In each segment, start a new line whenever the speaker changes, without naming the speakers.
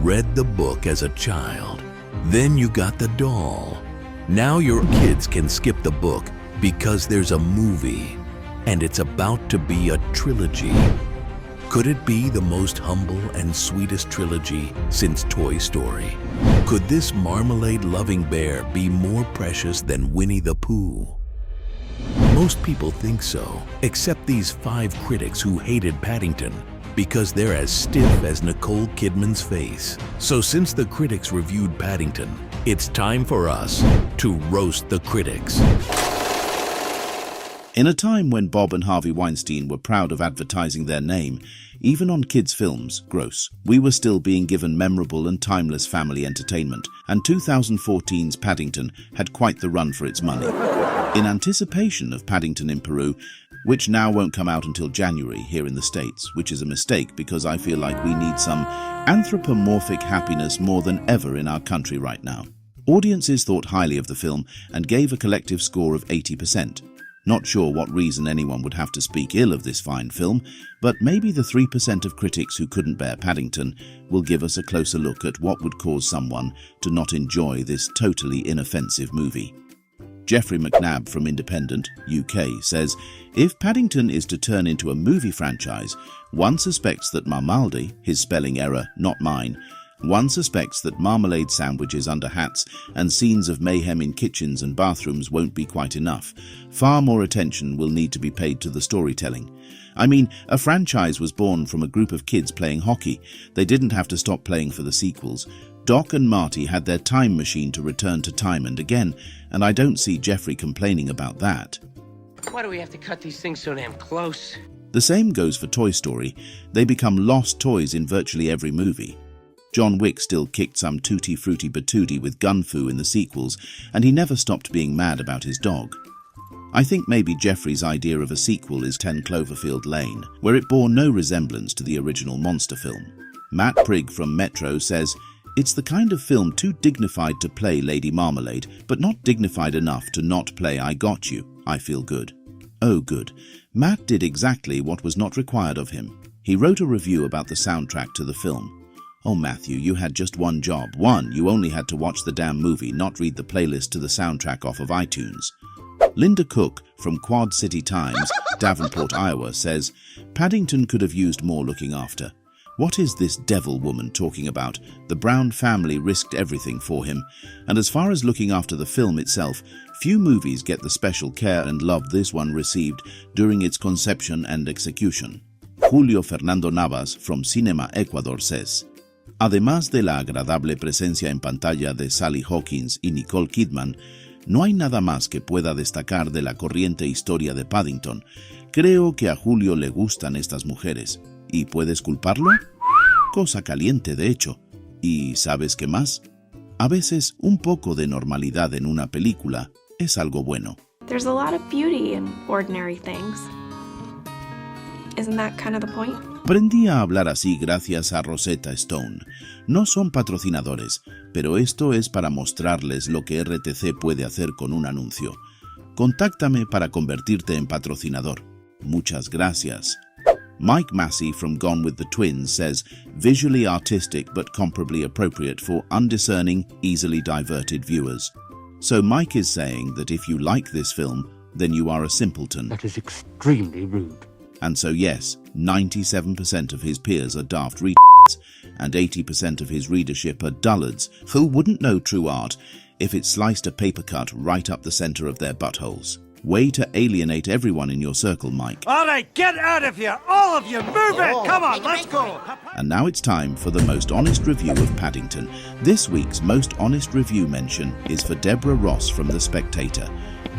read the book as a child. Then you got the doll. Now your kids can skip the book because there's a movie, and it's about to be a trilogy. Could it be the most humble and sweetest trilogy since Toy Story? Could this marmalade-loving bear be more precious than Winnie the Pooh? Most people think so, except these 5 critics who hated Paddington because they're as stiff as Nicole Kidman's face. So since the critics reviewed Paddington, it's time for us to roast the critics.
In a time when Bob and Harvey Weinstein were proud of advertising their name, even on kids' films, gross, we were still being given memorable and timeless family entertainment, and 2014's Paddington had quite the run for its money. In anticipation of Paddington in Peru, which now won't come out until January here in the States, which is a mistake because I feel like we need some anthropomorphic happiness more than ever in our country right now. Audiences thought highly of the film and gave a collective score of 80%. Not sure what reason anyone would have to speak ill of this fine film, but maybe the 3% of critics who couldn't bear Paddington will give us a closer look at what would cause someone to not enjoy this totally inoffensive movie. Jeffrey McNabb from Independent, UK, says, if Paddington is to turn into a movie franchise, one suspects that Marmaldi, his spelling error, not mine, one suspects that marmalade sandwiches under hats and scenes of mayhem in kitchens and bathrooms won't be quite enough. Far more attention will need to be paid to the storytelling. I mean, a franchise was born from a group of kids playing hockey. They didn't have to stop playing for the sequels. Doc and Marty had their time machine to return to time and again, and I don't see Jeffrey complaining about that.
Why do we have to cut these things so damn close?
The same goes for Toy Story. They become lost toys in virtually every movie. John Wick still kicked some tutti frutti patootie with gun fu in the sequels, and he never stopped being mad about his dog. I think maybe Jeffrey's idea of a sequel is 10 Cloverfield Lane, where it bore no resemblance to the original monster film. Matt Prigg from Metro says, it's the kind of film too dignified to play Lady Marmalade, but not dignified enough to not play I Got You, I Feel Good. Oh good. Matt did exactly what was not required of him. He wrote a review about the soundtrack to the film. Oh Matthew, you had just one job. One, you only had to watch the damn movie, not read the playlist to the soundtrack off of iTunes. Linda Cook from Quad City Times, Davenport, Iowa, says, Paddington could have used more looking after. What is this devil woman talking about? The Brown family risked everything for him. And as far as looking after the film itself, few movies get the special care and love this one received during its conception and execution. Julio Fernando Navas from Cinema Ecuador says, además de la agradable presencia en pantalla de Sally Hawkins y Nicole Kidman, no hay nada más que pueda destacar de la corriente historia de Paddington. Creo que a Julio le gustan estas mujeres. ¿Y puedes culparlo? Cosa caliente, de hecho. ¿Y sabes qué más? A veces un poco de normalidad en una película es algo bueno.
There's a lot of beauty in ordinary things. Isn't that kind of the point?
Aprendí a hablar así gracias a Rosetta Stone. No son patrocinadores, pero esto es para mostrarles lo que RTC puede hacer con un anuncio. Contáctame para convertirte en patrocinador. Muchas gracias. Mike Massey from Gone with the Twins says, visually artistic but comparably appropriate for undiscerning, easily diverted viewers. So Mike is saying that if you like this film, then you are a simpleton.
That is extremely rude.
And so yes, 97% of his peers are daft retards, and 80% of his readership are dullards who wouldn't know true art if it sliced a paper cut right up the center of their buttholes. Way to alienate everyone in your circle, Mike.
All right, get out of here, all of you, move it, come on, let's go.
And now it's time for the most honest review of Paddington. This week's most honest review mention is for Deborah Ross from The Spectator.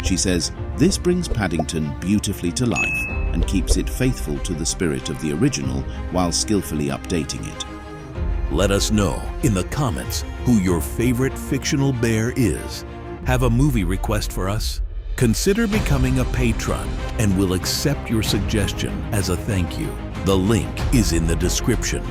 She says, this brings Paddington beautifully to life and keeps it faithful to the spirit of the original while skillfully updating it.
Let us know in the comments who your favorite fictional bear is. Have a movie request for us? Consider becoming a patron and we'll accept your suggestion as a thank you. The link is in the description.